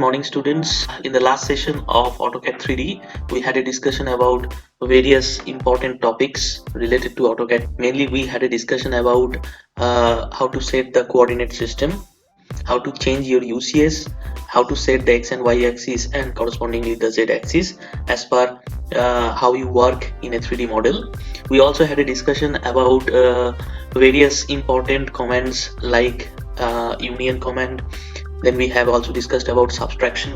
morning, students. In the last session of AutoCAD 3D, we had a discussion about various important topics related to AutoCAD. Mainly, we had a discussion about how to set the coordinate system, how to change your UCS, how to set the X and Y axis and correspondingly the Z axis as per how you work in a 3D model. We also had a discussion about various important commands like union command. Then we have also discussed about subtract.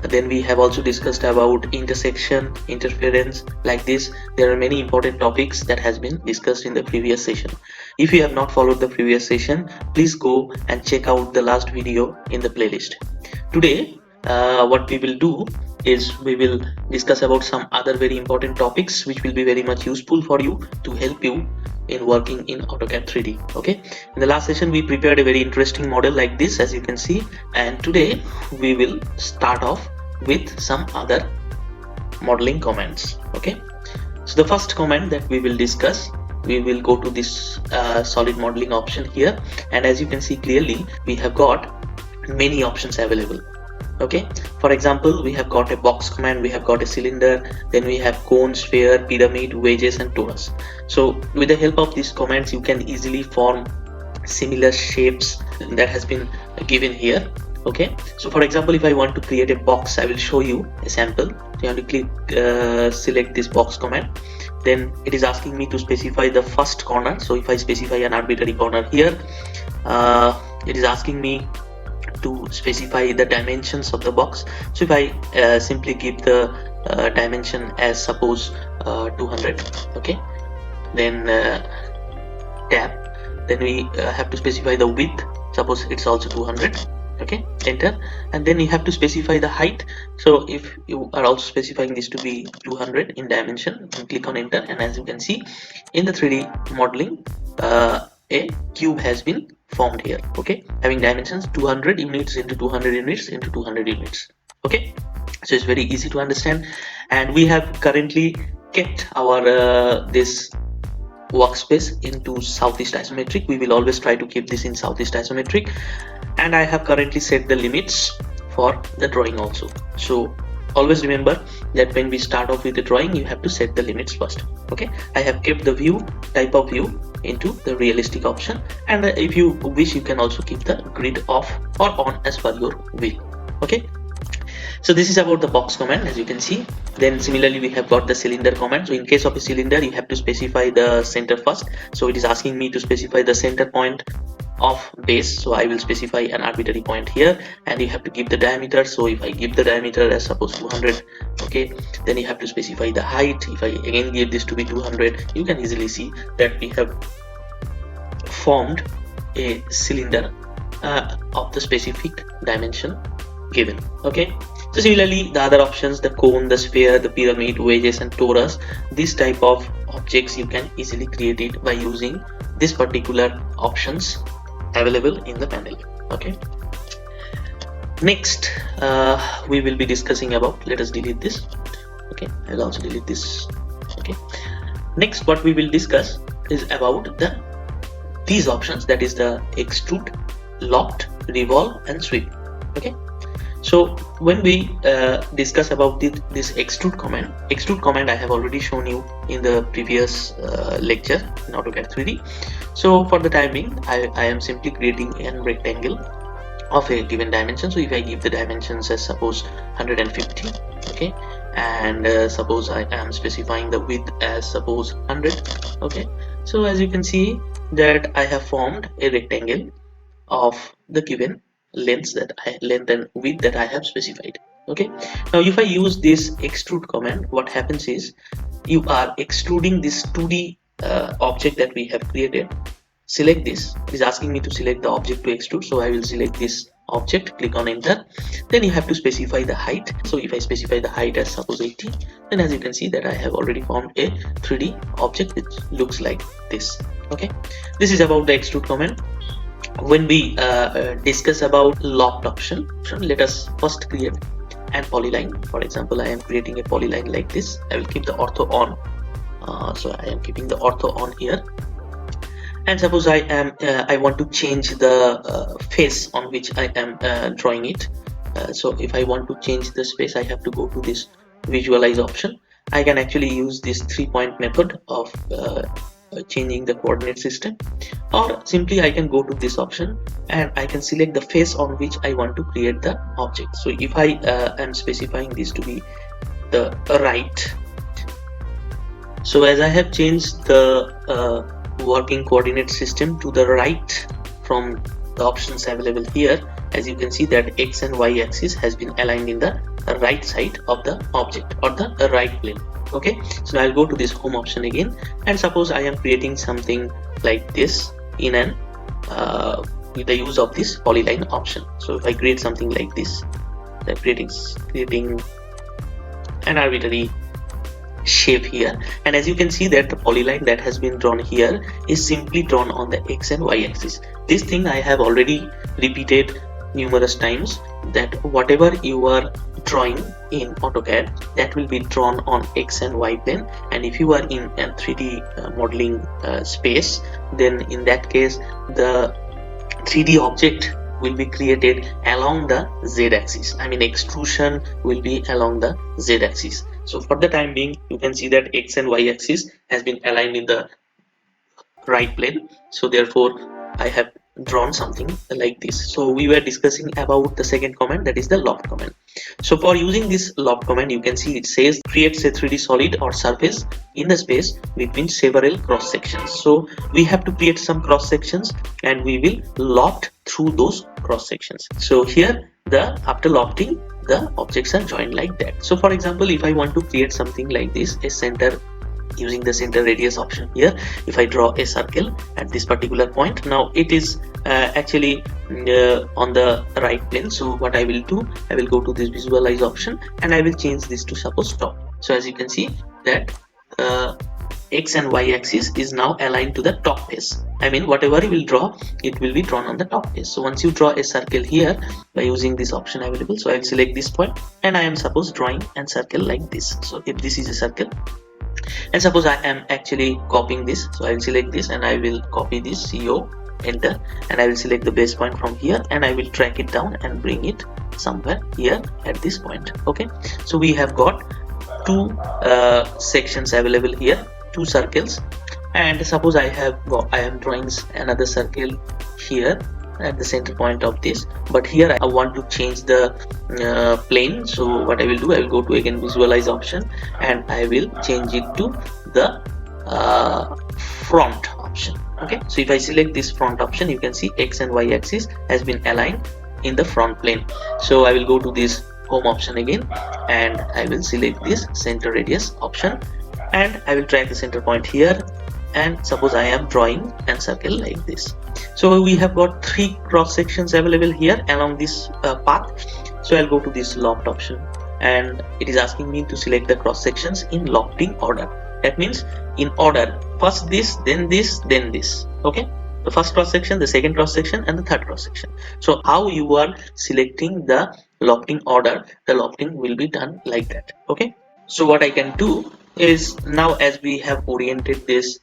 Then we have also discussed about intersection, interference. Like this, there are many important topics that has been discussed in the previous session. If you have not followed the previous session, please go and check out the last video in the playlist. Today, what we will do is we will discuss about some other very important topics which will be very much useful for you to help you in working in AutoCAD 3D. Okay, in the last session we prepared a very interesting model like this, as you can see, and today we will start off with some other modeling commands. Okay, so the first command that we will discuss, we will go to this solid modeling option here, and as you can see clearly, we have got many options available. Okay, for example, we have got a box command, we have got a cylinder, then we have cone, sphere, pyramid, wedges and torus. So with the help of these commands you can easily form similar shapes that has been given here. Okay, so for example, if I want to create a box, I will show you a sample. You have to click select this box command, then it is asking me to specify the first corner. So if I specify an arbitrary corner here, it is asking me to specify the dimensions of the box. So if I simply give the dimension as suppose 200, okay, then tab, then we have to specify the width, suppose it's also 200, okay, enter, and then you have to specify the height. So if you are also specifying this to be 200 in dimension, and click on enter, and as you can see in the 3D modeling, a cube has been formed here, okay, having dimensions 200 units into 200 units into 200 units. Okay, so it's very easy to understand, and we have currently kept our this workspace into southeast isometric. We will always try to keep this in southeast isometric, and I have currently set the limits for the drawing also. So always remember that when we start off with the drawing, you have to set the limits first. Okay, I have kept the view, type of view, into the realistic option, and if you wish you can also keep the grid off or on as per your will. Okay, so this is about the box command, as you can see. Then similarly we have got the cylinder command. So in case of a cylinder, you have to specify the center first. So it is asking me to specify the center point of base, so I will specify an arbitrary point here, and you have to give the diameter. So if I give the diameter as suppose 200, okay, then you have to specify the height. If I again give this to be 200, you can easily see that we have formed a cylinder of the specific dimension given. Okay, so similarly the other options, the cone, the sphere, the pyramid, wedges and torus, this type of objects you can easily create it by using this particular options available in the panel. Okay, next we will be discussing about, let us delete this. Okay, I'll also delete this. Okay, next what we will discuss is about these options, that is the extrude, loft, revolve and sweep. Okay, so when we discuss about this extrude command I have already shown you in the previous lecture in AutoCAD 3D. So for the time being, I am simply creating a rectangle of a given dimension. So if I give the dimensions as suppose 150, okay, and suppose I am specifying the width as suppose 100, okay, so as you can see that I have formed a rectangle of the given length and width that I have specified. Okay, now if I use this extrude command, what happens is you are extruding this 2D object that we have created. Select this, it is asking me to select the object to extrude, so I will select this object, click on enter, then you have to specify the height. So if I specify the height as suppose 80, then as you can see that I have already formed a 3D object which looks like this. Okay, this is about the extrude command. When we discuss about loft option, let us first create an polyline. For example, I am creating a polyline like this. I will keep the ortho on, so I am keeping the ortho on here, And suppose I want to change the face on which I am drawing it. So if I want to change the space, I have to go to this visualize option. I can actually use this 3-point method of changing the coordinate system, or simply I can go to this option and I can select the face on which I want to create the object. So if I am specifying this to be the right, so as I have changed the working coordinate system to the right from the options available here, as you can see that X and Y axis has been aligned in the right side of the object or the right plane. Okay, so I'll go to this home option again, and suppose I am creating something like this in an with the use of this polyline option. So if I create something like this, I'm creating an arbitrary shape here, and as you can see that the polyline that has been drawn here is simply drawn on the X and Y axis. This thing I have already repeated numerous times, that whatever you are drawing in AutoCAD, that will be drawn on X and Y plane, and if you are in a 3D modeling space, then in that case the 3D object will be created along the Z axis. I mean extrusion will be along the Z axis. So for the time being, you can see that X and Y axis has been aligned in the right plane. So therefore I have drawn something like this. So we were discussing about the second command, that is the loft command. So for using this loft command, you can see it says creates a 3D solid or surface in the space between several cross sections. So we have to create some cross sections and we will loft through those cross sections. So here after lofting, the objects are joined like that. So for example, if I want to create something like this, a center, using the center radius option here, if I draw a circle at this particular point, now it is actually on the right plane. So what I will do, I will go to this visualize option and I will change this to suppose top. So as you can see that X and Y axis is now aligned to the top face. I mean whatever you will draw, it will be drawn on the top face. So once you draw a circle here by using this option available, so I will select this point and I am suppose drawing a circle like this. So if this is a circle, and suppose I am actually copying this, so I will select this and I will copy this, CO, enter, and I will select the base point from here and I will drag it down and bring it somewhere here at this point. Okay, so we have got two sections available here, two circles, and suppose I am drawing another circle here at the center point of this, but here I want to change the plane. So what I will do, I will go to again visualize option and I will change it to the front option. Okay, so if I select this front option, you can see X and Y axis has been aligned in the front plane. So I will go to this home option again and I will select this center radius option and I will drag the center point here, and suppose I am drawing a circle like this. So we have got three cross sections available here along this path. So I'll go to this loft option and it is asking me to select the cross sections in lofting order. That means in order, first this, then this, then this. Okay, the first cross section, the second cross section, and the third cross section. So how you are selecting the lofting order, the lofting will be done like that. Okay, so what I can do is, now as we have oriented this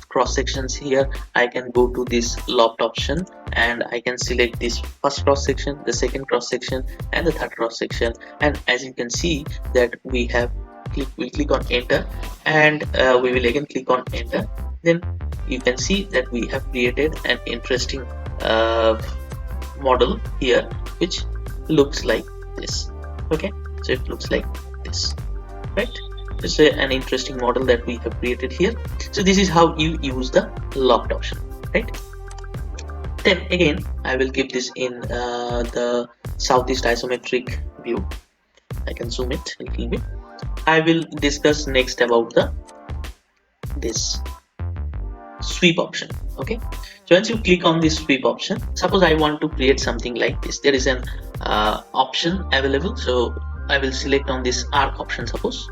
cross sections here, I can go to this loft option and I can select this first cross section, the second cross section, and the third cross section, and as you can see that we have we'll click on enter and we will again click on enter. Then you can see that we have created an interesting model here which looks like this. Okay, so it looks like this, right? It's an interesting model that we have created here. So this is how you use the loft option, right? Then again I will keep this in the southeast isometric view. I can zoom it a little bit. I will discuss next about this sweep option. Okay, so once you click on this sweep option, suppose I want to create something like this. There is an option available, so I will select on this arc option. Suppose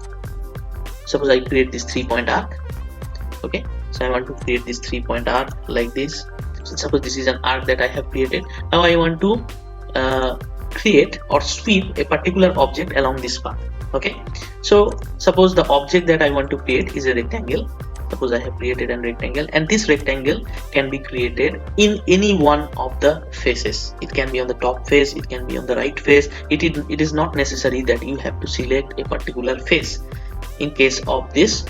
I create this 3-point arc. Okay, so I want to create this 3-point arc like this. So suppose this is an arc that I have created. Now I want to create or sweep a particular object along this path. Okay, so suppose the object that I want to create is a rectangle. Suppose I have created a rectangle, and this rectangle can be created in any one of the faces. It can be on the top face, it can be on the right face. It is not necessary that you have to select a particular face in case of this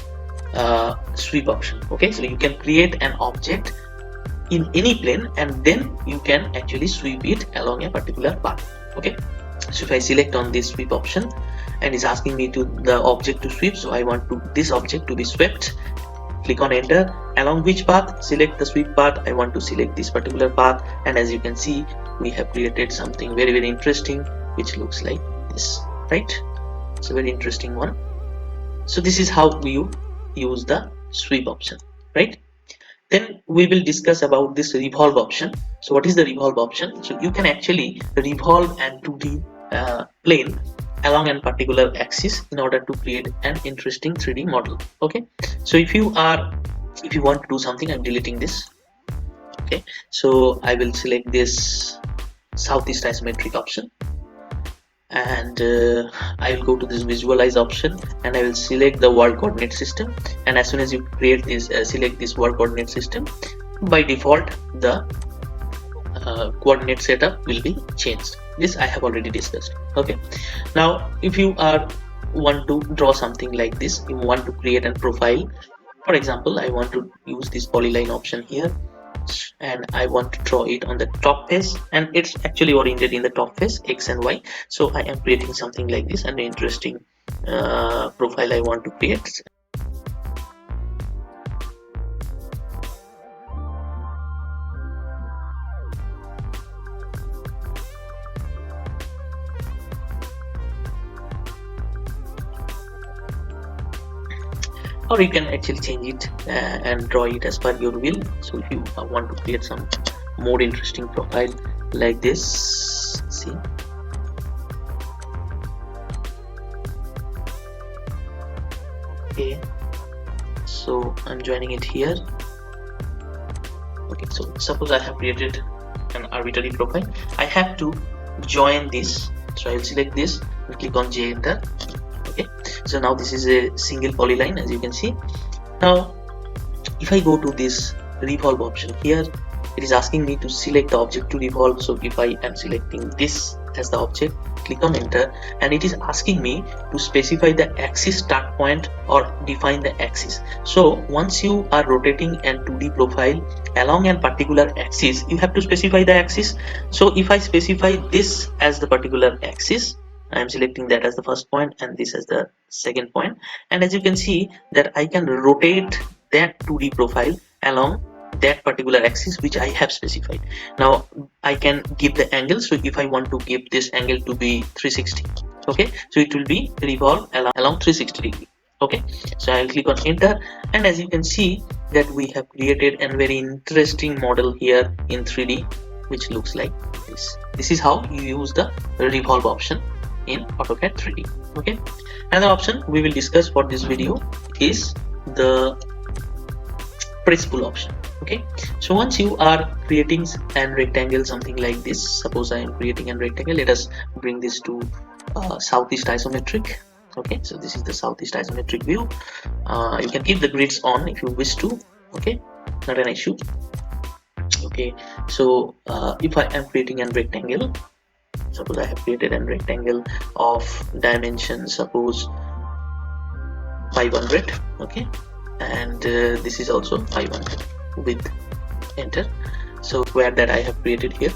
sweep option. Okay, so you can create an object in any plane and then you can actually sweep it along a particular path. Okay, so if I select on this sweep option and it's asking me to the object to sweep, so I want this object to be swept. Click on enter. Along which path? Select the sweep path. I want to select this particular path, and as you can see, we have created something very interesting which looks like this, right? It's a very interesting one. So this is how you use the sweep option, right? Then we will discuss about this revolve option. So what is the revolve option? So you can actually revolve an 2D plane along a particular axis in order to create an interesting 3D model. Okay, so if you want to do something, I'm deleting this. Okay, so I will select this southeast isometric option, and I will go to this visualize option and I will select the world coordinate system. And as soon as you create this select this world coordinate system, by default the coordinate setup will be changed. This I have already discussed. Okay, now if you want to draw something like this, you want to create a profile. For example, I want to use this polyline option here, and I want to draw it on the top face, and it's actually oriented in the top face X and Y. So I am creating something like this, and an interesting profile I want to create. Or you can actually change it and draw it as per your will. So if you want to create some more interesting profile like this, see, okay, so I'm joining it here. Okay, so suppose I have created an arbitrary profile. I have to join this, so I'll select this and click on J, enter. Okay, so now this is a single polyline, as you can see. Now if I go to this revolve option here, it is asking me to select the object to revolve. So if I am selecting this as the object, click on enter, and it is asking me to specify the axis start point or define the axis. So once you are rotating a 2D profile along a particular axis, you have to specify the axis. So if I specify this as the particular axis, I am selecting that as the first point and this as the second point, and as you can see that I can rotate that 2D profile along that particular axis which I have specified. Now I can give the angle. So if I want to give this angle to be 360, okay, so it will be revolve along 360 degree. Okay, so I'll click on enter, and as you can see that we have created a very interesting model here in 3D which looks like this. This is how you use the revolve option in AutoCAD 3D. Okay, another option we will discuss for this video is the PRESSPULL option. Okay, so once you are creating a rectangle, something like this, suppose I am creating a rectangle, let us bring this to southeast isometric. Okay, so this is the southeast isometric view. You can keep the grids on if you wish to. Okay, not an issue. Okay, so if I am creating a rectangle, suppose I have created a rectangle of dimension, suppose 500. Okay, and this is also 500 with enter. So where that I have created here,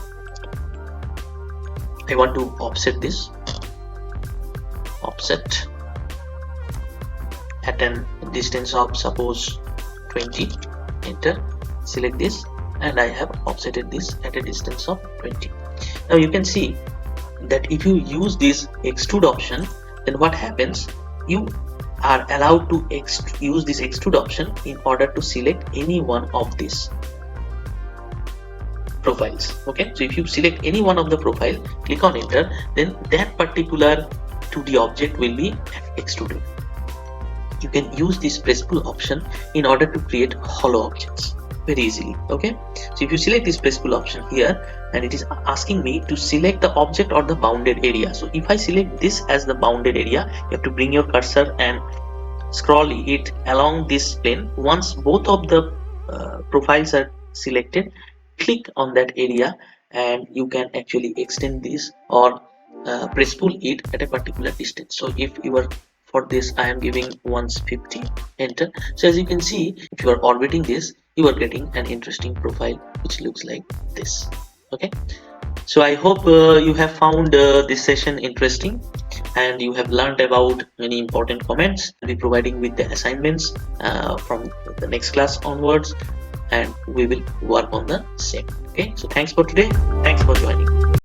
I want to offset this, offset at a distance of suppose 20, enter, select this, and I have offsetted this at a distance of 20. Now you can see that if you use this extrude option, then what happens, you are allowed to use this extrude option in order to select any one of these profiles. Okay, so if you select any one of the profile, click on enter, then that particular 2D object will be extruded. You can use this PRESSPULL option in order to create hollow objects very easily. Okay, so if you select this PRESSPULL option here, and it is asking me to select the object or the bounded area. So if I select this as the bounded area, you have to bring your cursor and scroll it along this plane. Once both of the profiles are selected, click on that area and you can actually extend this or press pull it at a particular distance. So if you are, for this I am giving 150, enter. So as you can see, if you are orbiting this, you are getting an interesting profile which looks like this. Okay, so I hope you have found this session interesting and you have learned about many important comments. I'll be providing with the assignments from the next class onwards, and we will work on the same. Okay, so thanks for today. Thanks for joining.